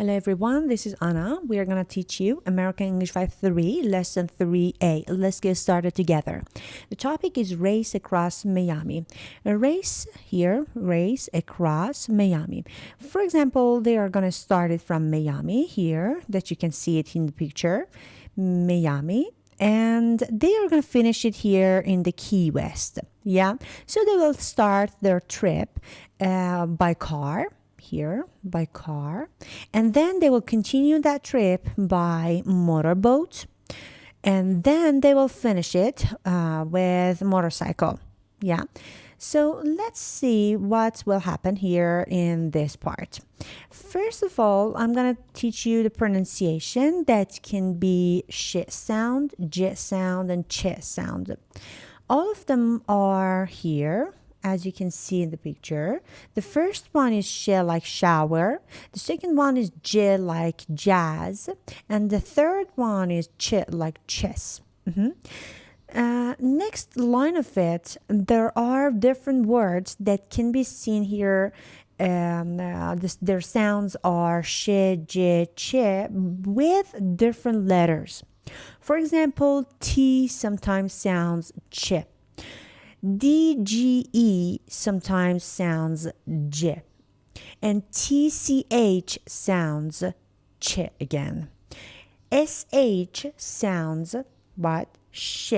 Hello everyone, this is Anna. We are going to teach you American English 5.3, Lesson 3A. Let's get started together. The topic is race across Miami. A race here, race across Miami. For example, they are going to start it from Miami here, that you can see it in the picture, Miami. And they are going to finish it here in the Key West. Yeah, so they will start their trip by car. Here by car, and then they will continue that trip by motorboat, and then they will finish it with motorcycle. Yeah, so let's see what will happen here in this part. First of all, I'm gonna teach you the pronunciation that can be sh sound, j sound, and ch sound. All of them are here, as you can see in the picture. The first one is sh like shower. The second one is j like jazz. And the third one is ch like chess. Next line of it, there are different words that can be seen here. Their sounds are sh, j, ch with different letters. For example, T sometimes sounds ch. DGE sometimes sounds j, and TCH sounds ch again. SH sounds what? Sh.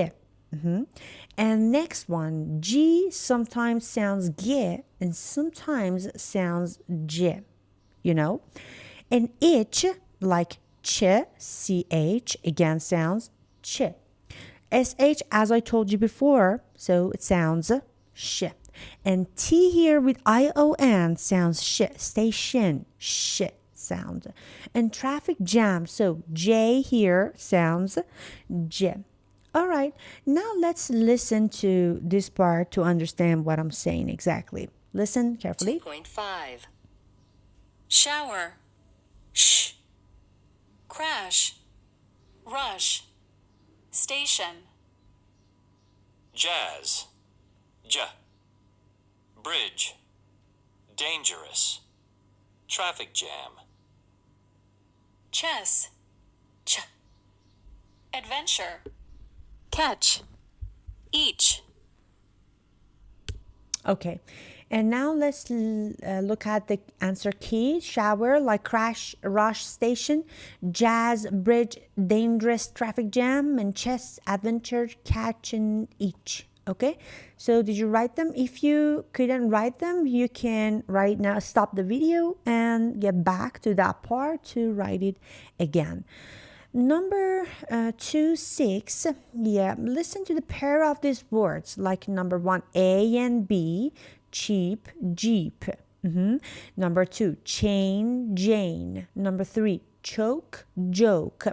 And next one, G sometimes sounds g and sometimes sounds j, you know. And ich, like ch, ch, again sounds ch. SH, as I told you before, so it sounds sh. And T here with ION sounds sh. Station, sh sound. And traffic jam, so J here sounds j. All right, now let's listen to this part to understand what I'm saying exactly. Listen carefully. 2.5. Shower, sh. Crash, rush. Station. Jazz, j. Bridge, dangerous. Traffic jam. Chess, ch. Adventure, catch. Each. Okay, and now let's look at the answer key. Shower, like crash, rush, station. Jazz, bridge, dangerous, traffic jam. And chess, adventure, catch, and each. Okay, so did you write them? If you couldn't write them, you can right now stop the video and get back to that part to write it again. Number 2-6, yeah, listen to the pair of these words, like number 1, A and B, cheap, jeep. Number 2, chain, Jane. Number 3, choke, joke.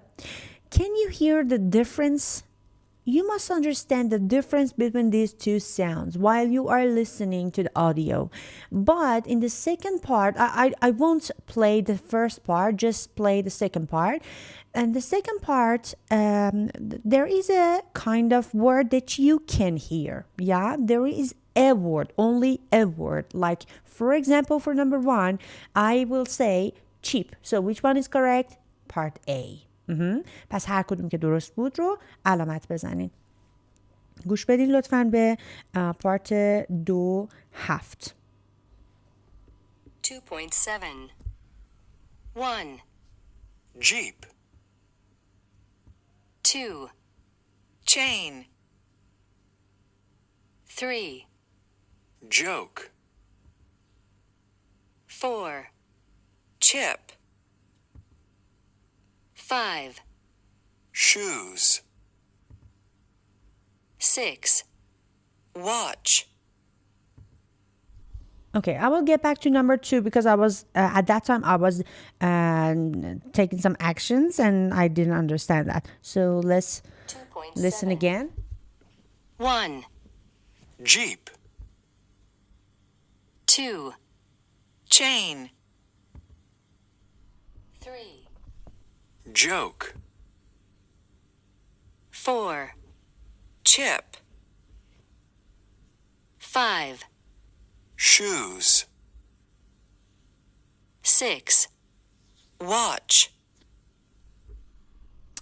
Can you hear the difference? You must understand the difference between these two sounds while you are listening to the audio. But in the second part, I won't play the first part, just play the second part. And the second part, there is a kind of word that you can hear. Yeah, there is a word, only a word. Like, for example, for number 1, I will say cheap. So which one is correct? Part A. پس هر کدوم که درست بود رو علامت بزنین. گوش بدین لطفاً به پارت 2-7. 2.7. 1, Jeep, 2, chain, 3, joke, 4, chip, 5, shoes, 6, watch, Okay, I will get back to number 2 because I was, at that time, I was taking some actions and I didn't understand that. So let's 2.7. listen again. 1, Jeep, 2, chain, 3, joke, 4, chip, 5, shoes, 6, watch,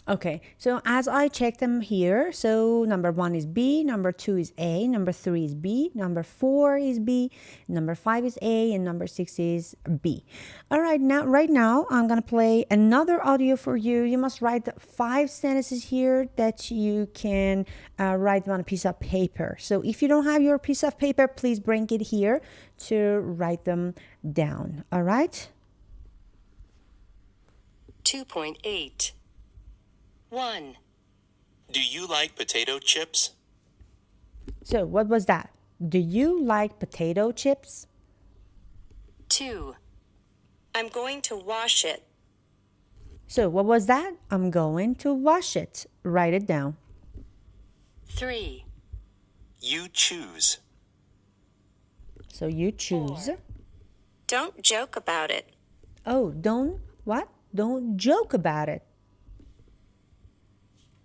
Okay, so as I check them here, so number 1 is B, number 2 is A, number 3 is B, number 4 is B, number 5 is A, and number 6 is B. All right, right now, I'm gonna play another audio for you. You must write 5 sentences here that you can write on a piece of paper. So if you don't have your piece of paper, please bring it here to write them down. All right? 2.8. 1. Do you like potato chips? So what was that? Do you like potato chips? 2. I'm going to wash it. So what was that? I'm going to wash it. Write it down. 3. You choose. So you choose. Don't joke about it. Oh, don't what? Don't joke about it.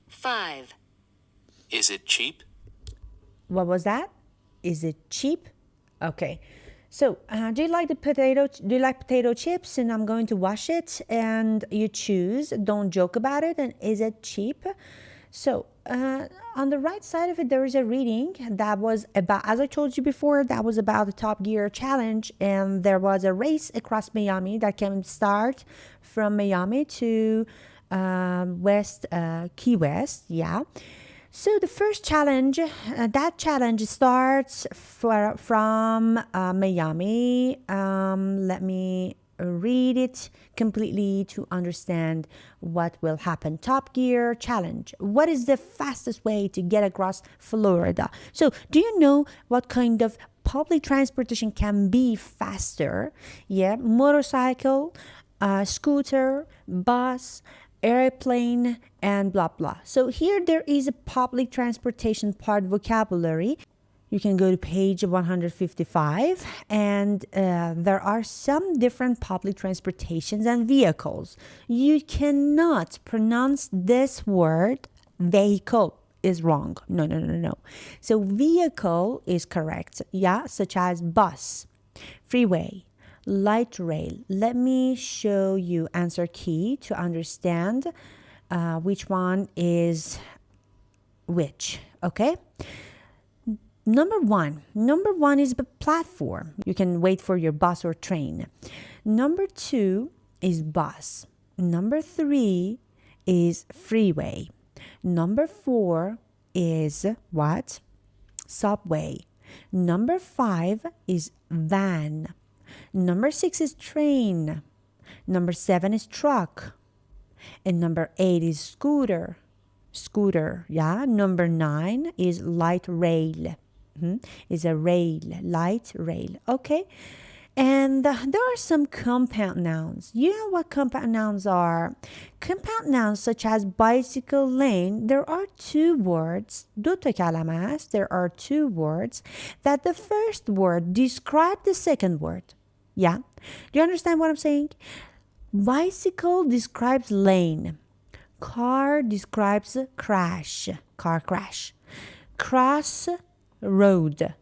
5. Is it cheap? What was that? Is it cheap? Okay. So, do you like potato chips? And I'm going to wash it. And you choose. Don't joke about it. And is it cheap? So, on the right side of it, there is a reading that was about, as I told you before, that was about the Top Gear challenge. And there was a race across Miami that can start from Miami to Key West. Yeah. So the first challenge, that challenge starts from Miami. Let me read it completely to understand what will happen. Top Gear challenge. What is the fastest way to get across Florida? So do you know what kind of public transportation can be faster? Yeah, motorcycle, scooter, bus, airplane, and blah blah. So here there is a public transportation part vocabulary. You can go to page 155, and there are some different public transportations and vehicles. You cannot pronounce this word vehicle is wrong. No. So vehicle is correct. Yeah, such as bus, freeway, light rail. Let me show you answer key to understand which one is which. Okay. Number one is the platform. You can wait for your bus or train. Number 2 is bus. Number 3 is freeway. Number 4 is what? Subway. Number 5 is van. Number 6 is train. Number 7 is truck. And number 8 is scooter. Yeah. Number 9 is light rail. Is a rail, light rail. Okay. And there are some compound nouns. You know what compound nouns are? Compound nouns such as bicycle lane. There are 2 words. دو تا کلمه است. There are 2 words that the first word describe the second word. Yeah. Do you understand what I'm saying? Bicycle describes lane. Car describes crash. Car crash. Cross road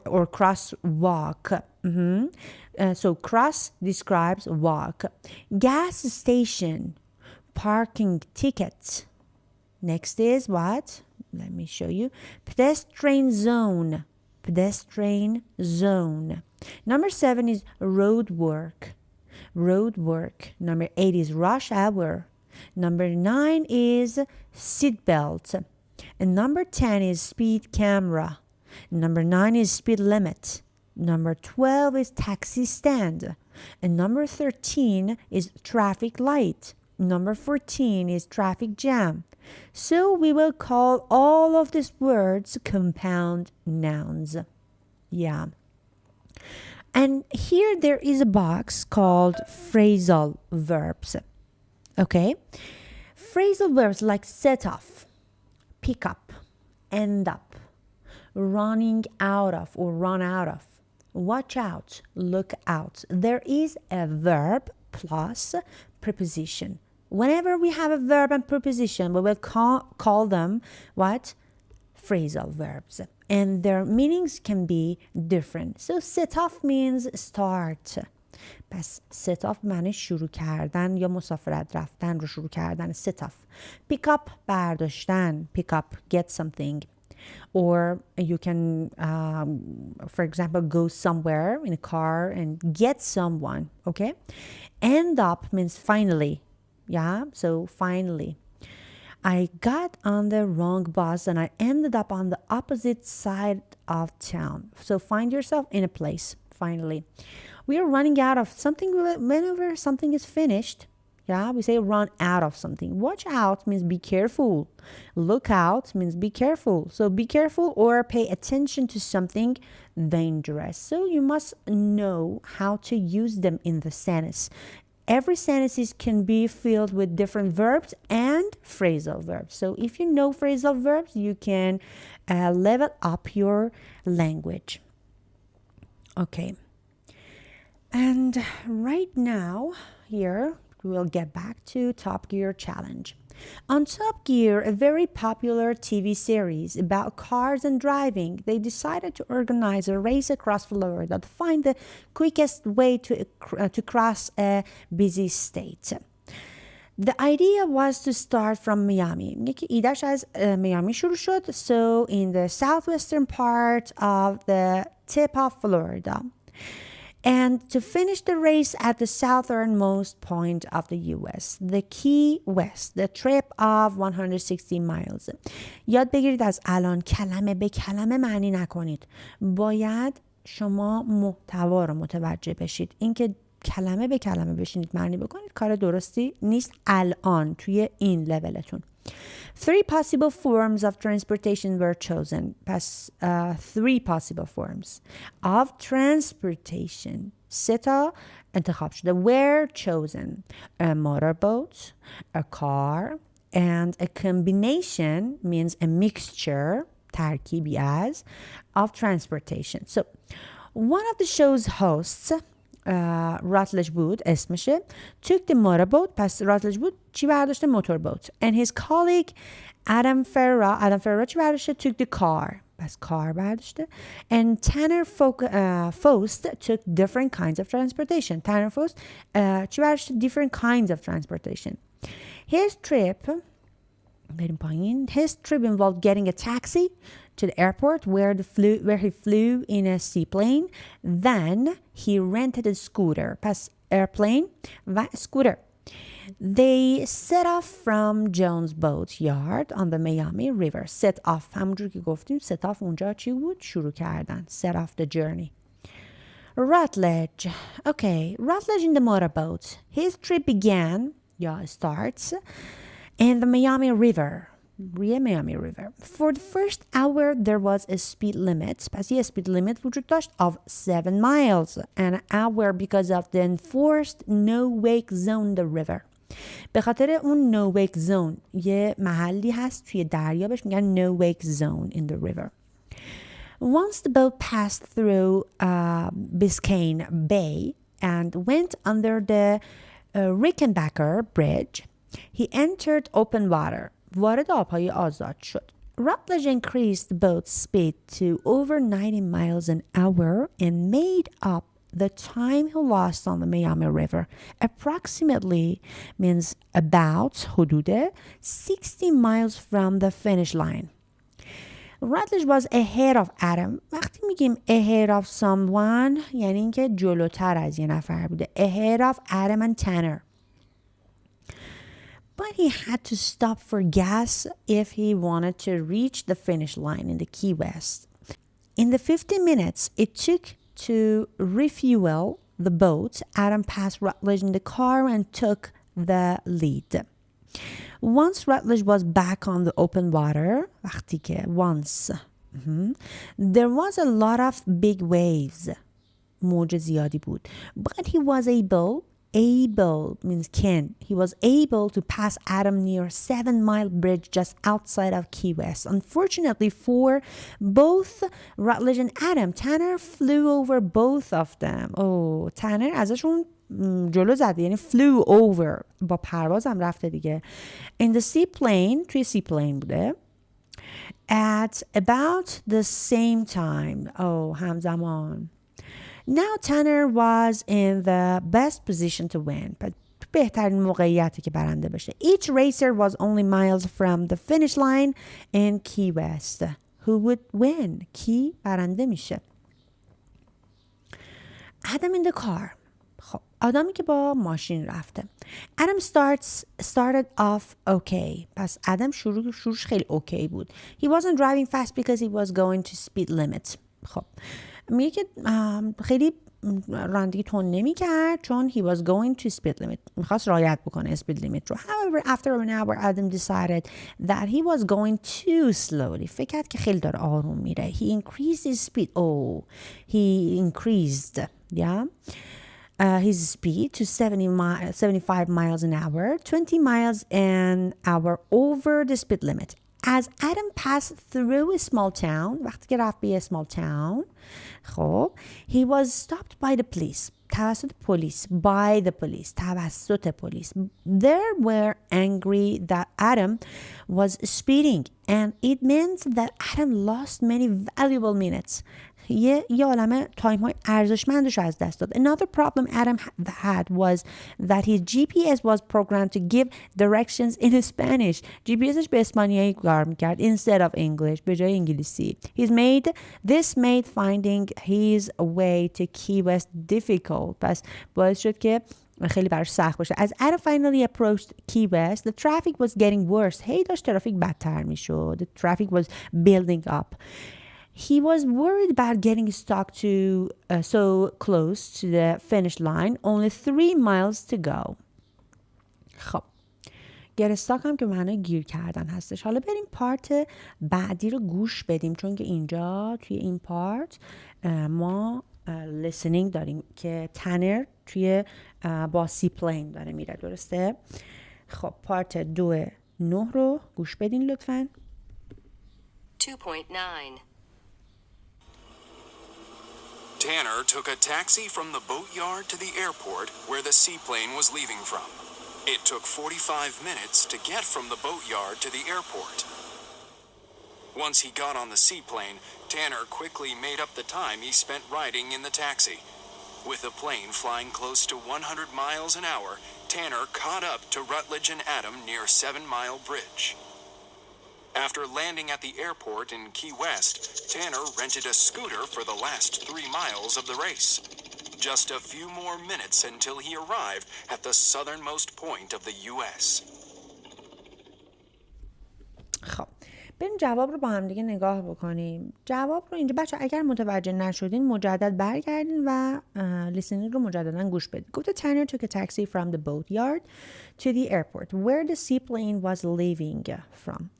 or crosswalk. So cross describes walk. Gas station, parking ticket. Next is what? Let me show you. Pedestrian zone. Pedestrian zone. Number 7 is road work. Road work. Number 8 is rush hour. Number 9 is seatbelt. And number 10 is speed camera. Number 9 is speed limit. Number 12 is taxi stand. And number 13 is traffic light. Number 14 is traffic jam. So we will call all of these words compound nouns. Yeah. And here there is a box called phrasal verbs. Okay? Phrasal verbs like set off, pick up, end up, running out of or run out of, watch out, look out. There is a verb plus preposition. Whenever we have a verb and preposition, we will call them what? Phrasal verbs. And their meanings can be different. So set off means start. پس set off معنی شروع کردن یا مسافرت رفتن رو شروع کردن. set off. pick up برداشتن. pick up, get something. Or you can, for example, go somewhere in a car and get someone, okay? End up means finally, yeah? So finally. I got on the wrong bus and I ended up on the opposite side of town. So find yourself in a place, finally. We are running out of something whenever something is finished. Yeah, we say run out of something. Watch out means be careful. Look out means be careful. So be careful or pay attention to something dangerous. So you must know how to use them in the sentence. Every sentence can be filled with different verbs and phrasal verbs. So if you know phrasal verbs, you can level up your language. Okay. And right now, here, we'll get back to Top Gear Challenge. On Top Gear, a very popular TV series about cars and driving, they decided to organize a race across Florida to find the quickest way to cross a busy state. The idea was to start from Miami. یکی ایدهش از میامی شروع شد. So in the southwestern part of the tip of Florida. And to finish the race at the southernmost point of the US, the Key West, the trip of 160 miles. یاد بگیرید از الان کلمه به کلمه معنی نکنید. باید شما محتوا رو متوجه بشید. اینکه کلمه به کلمه بشینید معنی بکنید کار درستی نیست الان توی این لولتون. 3 possible forms of transportation were chosen. پس 3 possible forms of transportation. 3 تا انتخاب شده. Were chosen. A motorboat, a car, and a combination means a mixture, ترکیبی از, of transportation. So, one of the show's hosts, راتلج بود اسمشه, took the motorboat. پس راتلج بود چی برداشته؟ motorboat. And his colleague Adam Ferra چی برداشته؟ took the car. پس کار برداشته. And Tanner Faust took different kinds of transportation. Tanner Faust چی برداشته؟ different kinds of transportation. His trip involved getting a taxi to the airport where he flew in a seaplane. Then he rented a scooter. پس airplane و scooter. They set off from Jones boat yard on the Miami River. Set off همونجور که گفتیم set off اونجا چی بود؟ شروع کردن. Set off the journey. Rutledge. Okay, Rutledge in the motorboat. His trip began, starts in the Miami River. Miami River. For the first hour there was a speed limit. پس یه speed limit وجود داشت of 7 miles an hour because of the enforced no-wake zone the river. به خاطر اون no-wake zone یه محلی هست توی دریا بهش میگن no-wake zone in the river. Once the boat passed through Biscayne Bay and went under the Rickenbacker Bridge, he entered open water. وارد آبهای آزاد شد. Rutledge increased the boat's speed to over 90 miles an hour and made up the time he lost on the Miami River. Approximately means about حدود 60 miles from the finish line. Rutledge was ahead of Adam. وقتی میگیم ahead of someone یعنی اینکه جلوتر از یه نفر بوده. Ahead of Adam and Tanner. But he had to stop for gas if he wanted to reach the finish line in the Key West. In the 15 minutes it took to refuel the boat, Adam passed Rutledge in the car and took the lead. Once Rutledge was back on the open water, there was a lot of big waves. موج زیادی بود. But he was able means can. He was able to pass Adam near 7 Mile Bridge just outside of Key West. Unfortunately for both Rutledge and Adam, Tanner flew over both of them. Oh, Tanner ازشون جلو زده یعنی flew over با پرواز هم رفته دیگه. In the seaplane توی seaplane بوده. At about the same time. همزمان. Now Tanner was in the best position to win. بهترین موقعیتی که برنده بشه. Each racer was only miles from the finish line in Key West. Who would win? کی برنده میشه؟ Adam in the car. خب آدمی که با ماشین رفته. Adam started off okay. پس آدم شروعش خیلی اوکی بود. He wasn't driving fast because he was going to speed limit. خب میگه که خیلی رانندگی تون نمی کرد چون he was going to speed limit. میخواست رعایت بکنه speed limit رو. However, after an hour, Adam decided that he was going too slowly. فکر کرد که خیلی داره آروم میره. He increased his speed. He increased, his speed to 75 miles an hour, 20 miles an hour over the speed limit. As Adam passed through a small town, وقتی که رفت به small town, خب, he was stopped by the police. توسط پلیس. By the police. توسط پلیس. They were angry that Adam was speeding, and it meant that Adam lost many valuable minutes. یه عالمه تایم های ارزشمندش از دست داد. Another problem Adam had was that his GPS was programmed to give directions in Spanish. GPSش به اسپانیایی کار میکرد instead of English, به جای انگلیسی. This made finding his way to Key West difficult. پس باعث شد که خیلی براش سخت باشه. As Adam finally approached Key West, the traffic was getting worse. داشت ترافیک بدتر میشد. The traffic was building up. He was worried about getting stuck so close to the finish line, only 3 miles to go. خب get stuck هم که معنی گیر کردن هستش. حالا بریم پارت بعدی رو گوش بدیم چون که اینجا توی این پارت ما listening داریم که تنر توی با سی پلین داره میره. درسته؟ خب پارت 2.9 رو گوش بدین لطفاً. 2.9. Tanner took a taxi from the boatyard to the airport where the seaplane was leaving from. It took 45 minutes to get from the boatyard to the airport. Once he got on the seaplane, Tanner quickly made up the time he spent riding in the taxi. With the plane flying close to 100 miles an hour, Tanner caught up to Rutledge and Adam near 7 Mile Bridge. After landing at the airport in Key West, Tanner rented a scooter for the last 3 miles of the race. Just a few more minutes until he arrived at the southernmost point of the U.S. خب بریم جواب رو با هم دیگه نگاه بکنیم. جواب رو اینجا بچه اگر متوجه نشدین مجدد برگردین و لیسنینگ رو مجددا گوش بدین. گفته Tanner took a taxi from the boatyard to the airport where the seaplane was leaving from.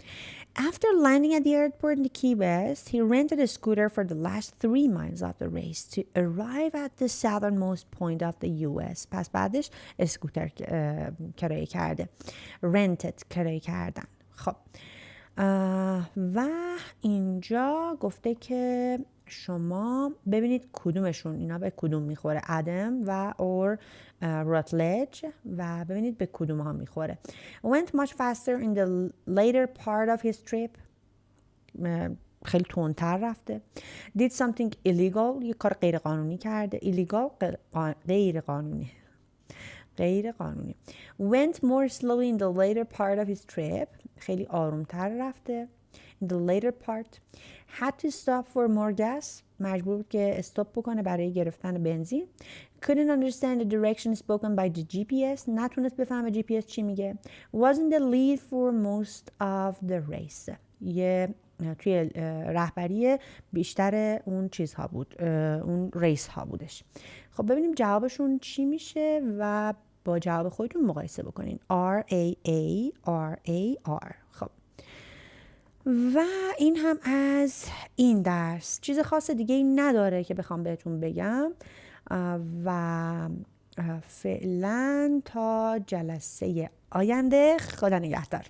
After landing at the airport in Key West, he rented a scooter for the last 3 miles of the race to arrive at the southernmost point of the U.S. پس بعدش اسکوتر کرایه کرده. rented کرایه کردن. خب و اینجا گفته که شما ببینید کدومشون اینا به کدوم میخوره. ادم و اور راتلج و ببینید به کدوم ها میخوره. Went much faster in the later part of his trip. خیلی تندتر رفته. Did something illegal. یه کار غیر قانونی کرده. Illegal غیر قانونی. Went more slowly in the later part of his trip. خیلی آرومتر رفته. In the later part. Had to stop for more gas. مجبور بود که استاپ بکنه برای گرفتن بنزین. Couldn't understand the direction spoken by the GPS. نتونست بفهمه GPS چی میگه. Was in the lead for most of the race. توی رهبری بیشتر اون چیزها بود. اون ریس ها بودش. خب ببینیم جوابشون چی میشه و با جواب خودتون مقایسه بکنین. R-A-A-R-A-R. خب و این هم از این درس. چیز خاص دیگه این نداره که بخوام بهتون بگم و فعلا تا جلسه آینده خدا نگهدار.